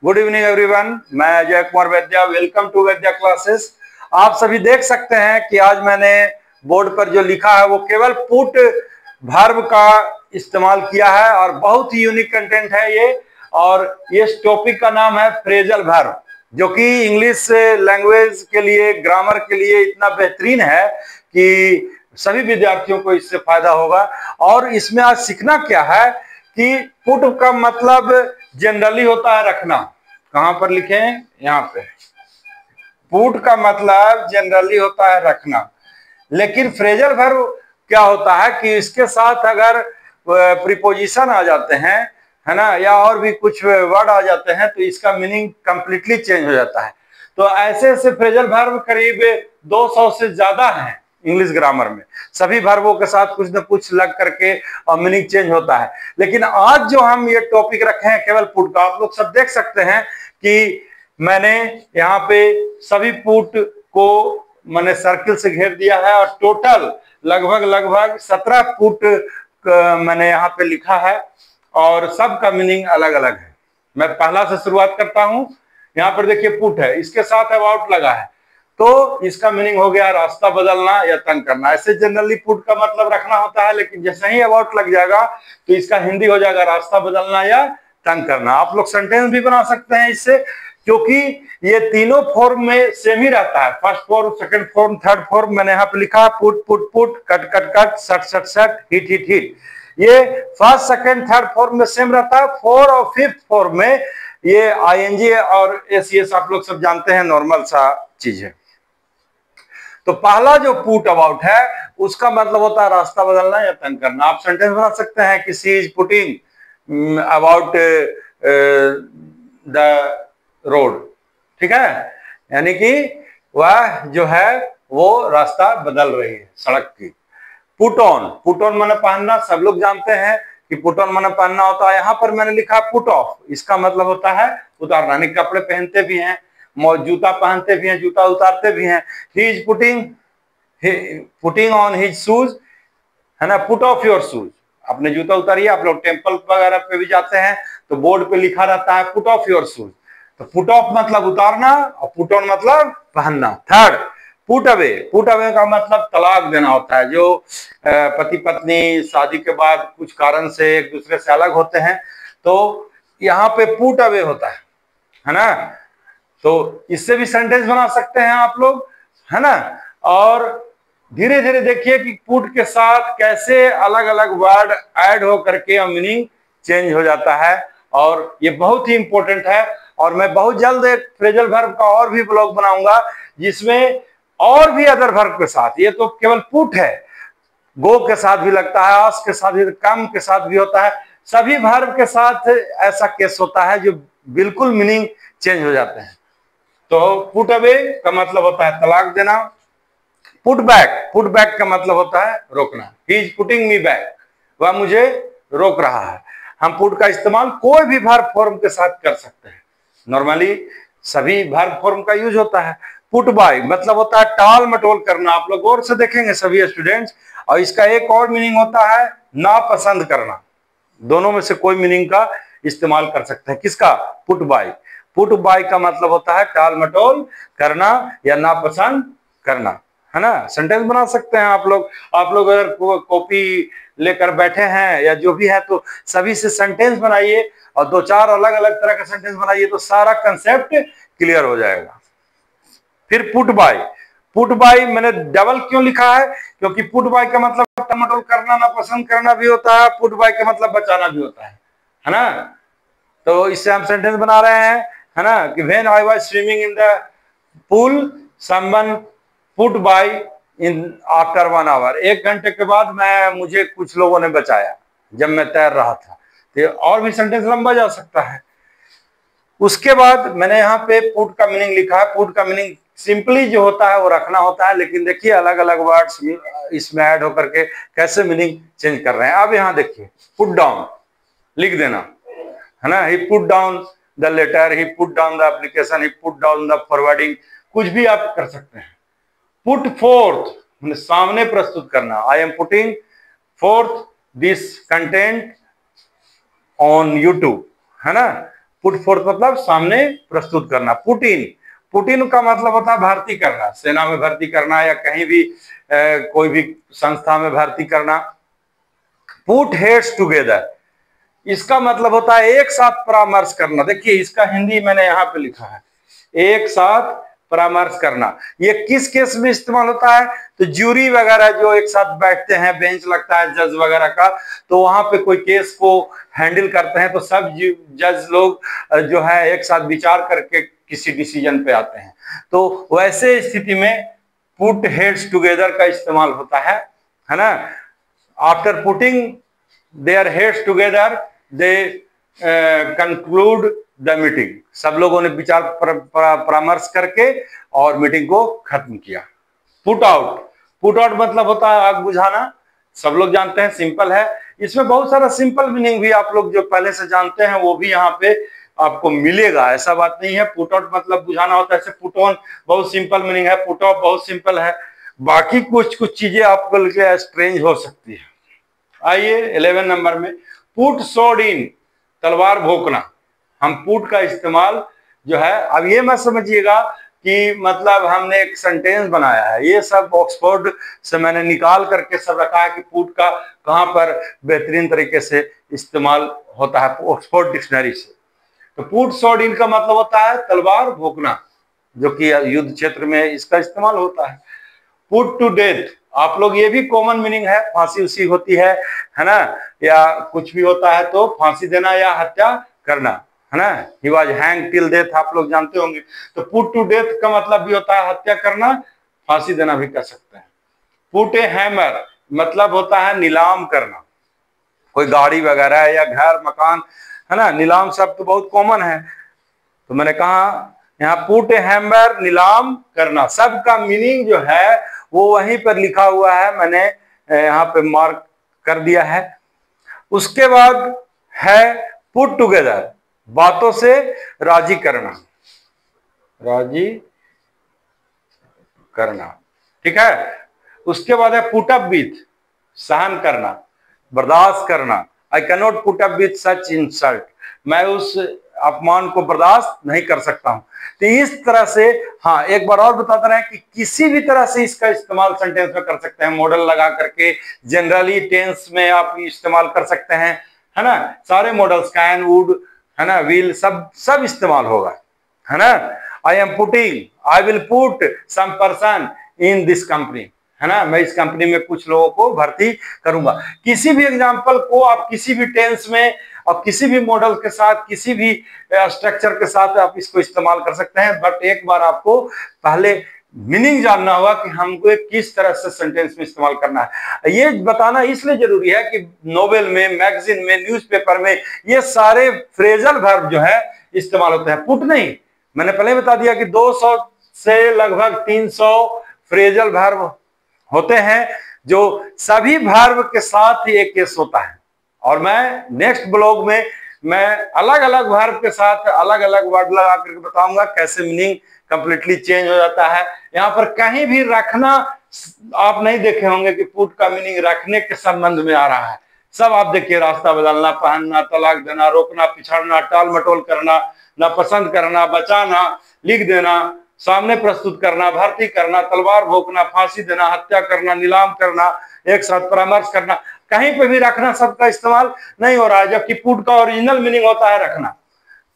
Good evening everyone, मैं अजय कुमार वैद्या। Welcome to वैद्या क्लासेस। आप सभी देख सकते हैं कि आज मैंने बोर्ड पर जो लिखा है वो केवल पुट वर्ब का इस्तेमाल किया है और बहुत ही यूनिक कंटेंट है ये। और इस टॉपिक का नाम है फ्रेजल वर्ब, जो कि इंग्लिश लैंग्वेज के लिए, ग्रामर के लिए इतना बेहतरीन है कि सभी विद्यार्थियों को इससे फायदा होगा। और इसमें आज सीखना क्या है कि पुट का मतलब जनरली होता है रखना। कहां पर लिखे हैं? यहाँ पे। पुट का मतलब जनरली होता है रखना, लेकिन फ्रेजल वर्ब क्या होता है कि इसके साथ अगर प्रीपोजिशन आ जाते हैं, है ना, या और भी कुछ वर्ड आ जाते हैं तो इसका मीनिंग कंप्लीटली चेंज हो जाता है। तो ऐसे ऐसे फ्रेजल वर्ब करीब 200 से ज्यादा हैं इंग्लिश ग्रामर में। सभी वर्बों के साथ कुछ न कुछ लग करके और मीनिंग चेंज होता है। लेकिन आज जो हम ये टॉपिक रखे हैं केवल पुट का, आप लोग सब देख सकते हैं कि मैंने यहाँ पे सभी पुट को मैंने सर्किल से घेर दिया है और टोटल लगभग 17 पुट मैंने यहाँ पे लिखा है और सबका मीनिंग अलग अलग है। मैं पहला से शुरुआत करता हूं। यहाँ पर देखिए पुट है, इसके साथ अबाउट लगा है, तो इसका मीनिंग हो गया रास्ता बदलना या तंग करना। ऐसे जनरली पुट का मतलब रखना होता है, लेकिन जैसे ही अबाउट लग जाएगा तो इसका हिंदी हो जाएगा रास्ता बदलना या तंग करना। आप लोग सेंटेंस भी बना सकते हैं इससे, क्योंकि ये तीनों फॉर्म में सेम ही रहता है। First form, second form, third form. मैंने यहाँ पे लिखा put put put, cut cut cut, सट सट सट, हिट हिट हिट। ये फर्स्ट सेकंड थर्ड फॉर्म में सेम रहता है। फोर्थ और फिफ्थ फॉर्म में ये आईएनजी और एसईएस आप लोग सब जानते हैं, नॉर्मल सा चीज है। तो पहला जो पुट अबाउट है उसका मतलब होता है रास्ता बदलना या तंग करना। आप सेंटेंस बना सकते हैं कि she is putting about the road, ठीक है, यानी कि वह जो है वो रास्ता बदल रही है सड़क की। पुट ऑन, पुट ऑन माने पहनना, सब लोग जानते हैं कि पुट ऑन माने पहनना होता है। यहाँ पर मैंने लिखा पुट ऑफ, इसका मतलब होता है उतारना। यानी कपड़े पहनते भी हैं, जूता पहनते भी हैं, जूता उतारते भी हैं। He is putting on his shoes, है ना। पुट ऑफ योर शूज, अपने जूता उतारिए। आप लोग टेम्पल वगैरह पे भी जाते हैं तो बोर्ड पे लिखा रहता है पुट ऑफ योर शूज। तो पुट ऑफ मतलब उतारना और पुट ऑन मतलब पहनना। Third, put away, put away का मतलब तलाक देना होता है। जो पति पत्नी शादी के बाद कुछ कारण से एक दूसरे से अलग होते हैं तो यहाँ पे पुट अवे होता है ना। तो इससे भी सेंटेंस बना सकते हैं आप लोग, है ना। और धीरे धीरे देखिए कि पुट के साथ कैसे अलग अलग वर्ड ऐड हो करके मीनिंग चेंज हो जाता है, और ये बहुत ही इंपॉर्टेंट है। और मैं बहुत जल्द एक फ्रेजल वर्ब का और भी ब्लॉग बनाऊंगा जिसमें और भी अदर वर्ब के साथ, ये तो केवल पुट है, गो के साथ भी लगता है, आस्क के साथ भी, कम के साथ भी होता है। सभी वर्ब के साथ ऐसा केस होता है जो बिल्कुल मीनिंग चेंज हो जाते हैं। तो पुट अवे का मतलब होता है तलाक देना। पुट बैक, पुट बैक का मतलब होता है रोकना। He is putting me back, वह मुझे रोक रहा है। हम पुट का इस्तेमाल कोई भी वर्ब फॉर्म के साथ कर सकते हैं। नॉर्मली सभी वर्ब फॉर्म का यूज होता है। पुट बाय मतलब होता है टाल मटोल करना। आप लोग गौर से देखेंगे सभी स्टूडेंट्स। और इसका एक और मीनिंग होता है नापसंद करना। दोनों में से कोई मीनिंग का इस्तेमाल कर सकते हैं। किसका? Put buy. पुट बाय का मतलब होता है टाल मटोल करना या नापसंद करना, है ना। सेंटेंस बना सकते हैं आप लोग। आप लोग अगर कॉपी लेकर बैठे हैं या जो भी है तो सभी से सेंटेंस बनाइए और दो चार अलग अलग तरह का सेंटेंस बनाइए तो सारा कंसेप्ट क्लियर हो जाएगा। फिर पुट बाय, पुट बाय मैंने डबल क्यों लिखा है? क्योंकि पुट बाय का मतलब टमाटो करना, ना पसंद करना भी होता है। पुट बाय का मतलब बचाना भी होता है ना। तो इससे हम सेंटेंस बना रहे हैं, है ना, कि when I was swimming in the pool someone put by in after 1 hour. 1 घंटे के बाद मुझे कुछ लोगों ने बचाया जब मैं तैर रहा था। तो और भी सेंटेंस लंबा जा सकता है। उसके बाद मैंने यहाँ पे पुट का मीनिंग लिखा है। पुट का मीनिंग सिंपली जो होता है वो रखना होता है, लेकिन देखिए अलग अलग वर्ड्स इसमें ऐड होकर के कैसे मीनिंग चेंज कर रहे हैं। अब यहाँ देखिए पुट डाउन, लिख देना, है ना। He put down the letter, he put down the application, he put down the forwarding, कुछ भी आप कर सकते हैं। पुट फोर्थ मैंने सामने प्रस्तुत करना। आई am putting fourth this content on YouTube, है ना। पुट फोर्थ मतलब सामने प्रस्तुत करना। पुट इन, पुट इन का मतलब होता है भर्ती करना, सेना में भर्ती करना या कहीं भी कोई भी संस्था में भर्ती करना। पुट हेड्स टुगेदर, इसका मतलब होता है एक साथ परामर्श करना। देखिए इसका हिंदी मैंने यहाँ पे लिखा है, एक साथ परामर्श करना। ये किस केस में इस्तेमाल होता है? तो ज्यूरी वगैरह जो एक साथ बैठते हैं, बेंच लगता है जज वगैरह का, तो वहां पे कोई केस को हैंडल करते हैं तो सब जज लोग जो है एक साथ विचार करके किसी डिसीजन पे आते हैं। तो वैसे स्थिति में पुट हेड्स टुगेदर का इस्तेमाल होता है ना। After putting their heads together they conclude the meeting, सब लोगों ने विचार परामर्श करके और मीटिंग को खत्म किया। पुट आउट, पुट आउट मतलब होता है आग बुझाना, सब लोग जानते हैं, सिंपल है। इसमें बहुत सारा सिंपल मीनिंग भी आप लोग जो पहले से जानते हैं वो भी यहाँ पे आपको मिलेगा, ऐसा बात नहीं है। पुट आउट मतलब बुझाना होता है। ऐसे पुट ऑन बहुत सिंपल मीनिंग है, पुट ऑफ बहुत सिंपल है, बाकी कुछ कुछ चीजें आपको लिए स्ट्रेंज हो सकती है। आइए 11 नंबर में, पुट सोड इन, तलवार भोंकना। हम पुट का इस्तेमाल जो है, अब ये मत समझिएगा कि मतलब हमने एक सेंटेंस बनाया है, ये सब ऑक्सफोर्ड से मैंने निकाल करके सब रखा है कि पुट का कहां पर बेहतरीन तरीके से इस्तेमाल होता है, ऑक्सफोर्ड डिक्शनरी से। तो पुट सोड इन का मतलब होता है तलवार भोंकना, जो कि युद्ध क्षेत्र में इसका इस्तेमाल होता है। पुट टू डेथ, आप लोग ये भी कॉमन मीनिंग है, फांसी उसी होती है ना, या कुछ भी होता है तो फांसी देना या हत्या करना, है ना। He was hang till death, आप लोग जानते होंगे। तो पुट टू डेथ का मतलब भी होता है हत्या करना, फांसी देना भी कर सकते हैं। पुट ए हैमर मतलब होता है नीलाम करना, कोई गाड़ी वगैरह या घर मकान, है ना, नीलाम शब्द तो बहुत कॉमन है। तो मैंने कहा यहाँ पुट ए हैमर, नीलाम करना, सबका मीनिंग जो है वो वहीं पर लिखा हुआ है, मैंने यहाँ पे मार्क कर दिया है। उसके बाद है पुट टुगेदर, बातों से राजी करना, राजी करना, ठीक है। उसके बाद है पुट अप विथ, सहन करना, बर्दाश्त करना। I can not put up with such insult, मैं उस अपमान को बर्दाश्त नहीं कर सकता हूं। तो इस तरह से, हाँ एक बार और बताते रहे कि किसी भी तरह से इसका इस्तेमाल सेंटेंस में कर सकते हैं, मॉडल लगा करके, जनरली टेंस में आप इस्तेमाल कर सकते हैं, है ना। सारे मॉडल्स, कैन, वुड, है ना, विल, सब इस्तेमाल होगा, है ना। I am putting, I will put some person in this company, है ना, मैं इस कंपनी में कुछ लोगों को भर्ती करूंगा। किसी भी एग्जाम्पल को आप किसी भी टेंस में और किसी भी मॉडल के साथ, किसी भी स्ट्रक्चर के साथ आप इसको इस्तेमाल कर सकते हैं। बट एक बार आपको पहले मीनिंग जानना होगा कि हमको किस तरह से सेंटेंस में इस्तेमाल करना है। ये बताना इसलिए जरूरी है कि नोवेल में, मैगजीन में, न्यूज़पेपर में ये सारे फ्रेजल वर्ब जो है इस्तेमाल होते हैं, पुट नहीं। मैंने पहले बता दिया कि 200 से लगभग 300 फ्रेजल वर्ब होते हैं, जो सभी वर्ब के साथ ही एक केस होता है। और मैं नेक्स्ट ब्लॉग में मैं अलग अलग वर्ब के साथ अलग अलग वर्ड लगा करके बताऊंगा कैसे मीनिंग कंप्लीटली चेंज हो जाता है। यहाँ पर कहीं भी रखना आप नहीं देखे होंगे कि पुट का मीनिंग रखने के संबंध में आ रहा है। सब आप देखिए, रास्ता बदलना, पहनना, तलाक देना, रोकना, पिछड़ना, टाल मटोल करना, नापसंद करना, बचाना, लिख देना, सामने प्रस्तुत करना, भर्ती करना, तलवार भोंकना, फांसी देना, हत्या करना, नीलाम करना, एक साथ परामर्श करना, कहीं पे भी रखना शब्द का इस्तेमाल नहीं हो रहा है, जबकि पुट का ओरिजिनल मीनिंग होता है रखना।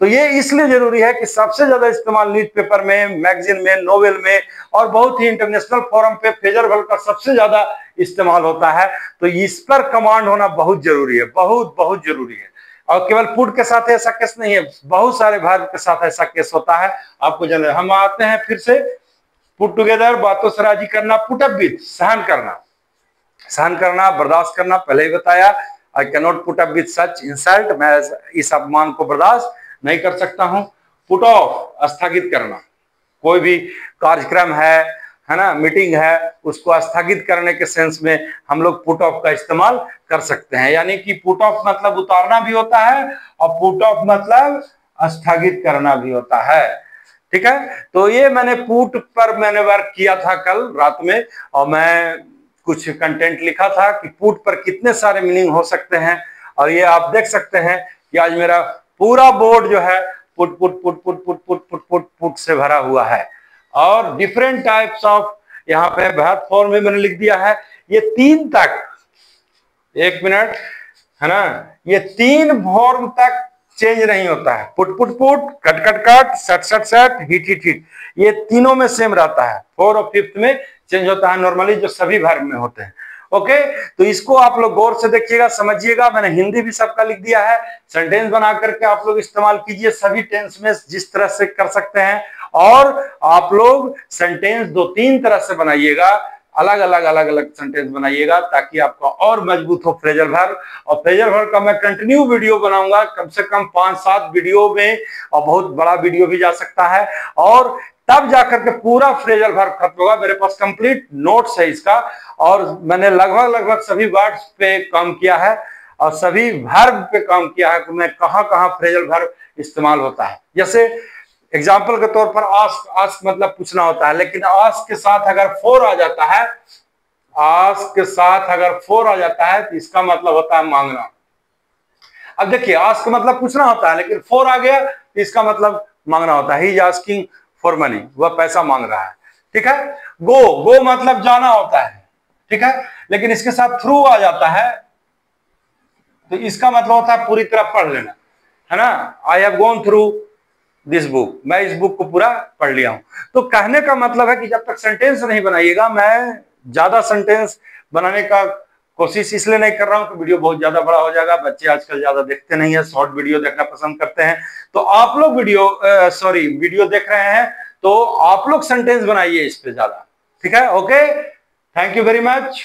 तो ये इसलिए जरूरी है कि सबसे ज्यादा इस्तेमाल न्यूज़पेपर में, मैगजीन में, नोवेल में और बहुत ही इंटरनेशनल फोरम पे फ्रेजल वर्ब का सबसे ज्यादा इस्तेमाल होता है। तो इस पर कमांड होना बहुत जरूरी है, बहुत बहुत जरूरी है। और केवल पुट के साथ ऐसा केस नहीं है, बहुत सारे वर्ब के साथ ऐसा केस होता है, आपको जानना है। हम आते हैं फिर से, पुट टुगेदर, बातों से राजी करना, पुट अप विथ, सहन करना, सहन करना, बर्दाश्त करना, पहले ही बताया। I can not put up with such insult, मैं इस अपमान को बर्दाश्त नहीं कर सकता हूं। पुट ऑफ, स्थगित करना, कोई भी कार्यक्रम है ना, मीटिंग है, उसको स्थगित करने के सेंस में हम लोग पुट ऑफ का इस्तेमाल कर सकते हैं। यानी कि पुट ऑफ मतलब उतारना भी होता है और पुट ऑफ मतलब स्थगित करना भी होता है, ठीक है। तो ये मैंने पुट पर मैंने वर्क किया था कल रात में, और मैं कुछ कंटेंट लिखा था कि पुट पर कितने सारे मीनिंग हो सकते हैं। और ये आप देख सकते हैं कि आज मेरा पूरा बोर्ड जो है put put put put put put put put put से भरा हुआ है। और डिफरेंट टाइप्स ऑफ यहाँ पे वर्ब फॉर्म में मैंने लिख दिया है। ये 3 तक, 1 मिनट, है ना, ये 3 फॉर्म तक चेंज नहीं होता है। Put put put, cut cut cut, सट सट सट, हिट हिट हिट, ये तीनों में सेम रहता है। 4 और 5th में चेंज होता है नॉर्मली, जो सभी वर्ब में होते हैं। ओके, तो इसको आप लोग गौर से देखिएगा, समझिएगा। मैंने हिंदी भी सबका लिख दिया है। सेंटेंस बना करके आप लोग इस्तेमाल कीजिए सभी टेंस में, जिस तरह से कर सकते हैं। और आप लोग सेंटेंस 2-3 तरह से बनाइएगा, अलग अलग सेंटेंस बनाइएगा, ताकि आपका और मजबूत हो फ्रेजल वर्ब। और फ्रेजल वर्ब का मैं कंटिन्यू वीडियो बनाऊंगा, कम से कम 5-7 वीडियो में, और बहुत बड़ा वीडियो भी जा सकता है। और तब जाकर के पूरा फ्रेजल वर्ब खत्म होगा। मेरे पास कंप्लीट नोट्स है इसका, और मैंने लगभग सभी वर्ड्स पे काम किया है और सभी वर्ब पे काम किया है कि मैं कहां फ्रेजल वर्ब इस्तेमाल होता है। जैसे एग्जाम्पल के तौर पर आस्क मतलब पूछना होता है, लेकिन आस्क के साथ अगर फोर आ जाता है, आस्क के साथ अगर फोर आ जाता है तो इसका मतलब होता है मांगना। अब देखिए, आस्क मतलब पूछना होता है, लेकिन फोर आ गया तो इसका मतलब मांगना होता है। He is asking for money, वह पैसा मांग रहा है। ठीक है। गो मतलब जाना होता है। ठीक है, लेकिन इसके साथ थ्रू आ जाता है तो इसका मतलब होता है पूरी तरह पढ़ लेना, है ना। I have gone through this book, मैं इस बुक को पूरा पढ़ लिया हूं। तो कहने का मतलब है कि जब तक सेंटेंस नहीं बनाइएगा, मैं ज्यादा सेंटेंस बनाने का कोशिश इसलिए नहीं कर रहा हूं कि वीडियो बहुत ज्यादा बड़ा हो जाएगा। बच्चे आजकल ज्यादा देखते नहीं है, शॉर्ट वीडियो देखना पसंद करते हैं। तो आप लोग वीडियो देख रहे हैं तो आप लोग सेंटेंस बनाइए इस पे ज्यादा। ठीक है, okay, thank you very much.